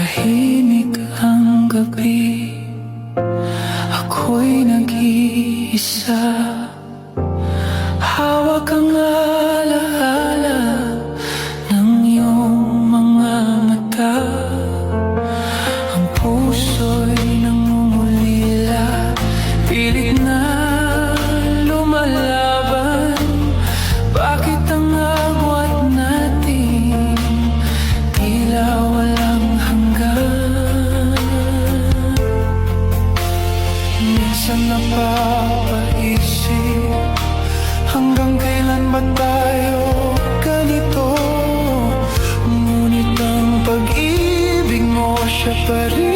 Tahimik ang gabi, ako'y nag-iisa. Hawak ang alaala ng iyong mga mata. Ang puso'y nangungulila, pilit na lumalaban. Bakit ang agwat natin tila walang hanggan? Minsan napapaisip, hanggang kailan ba tayo ganito? Ngunit ang pag-ibig mo siya pa rin.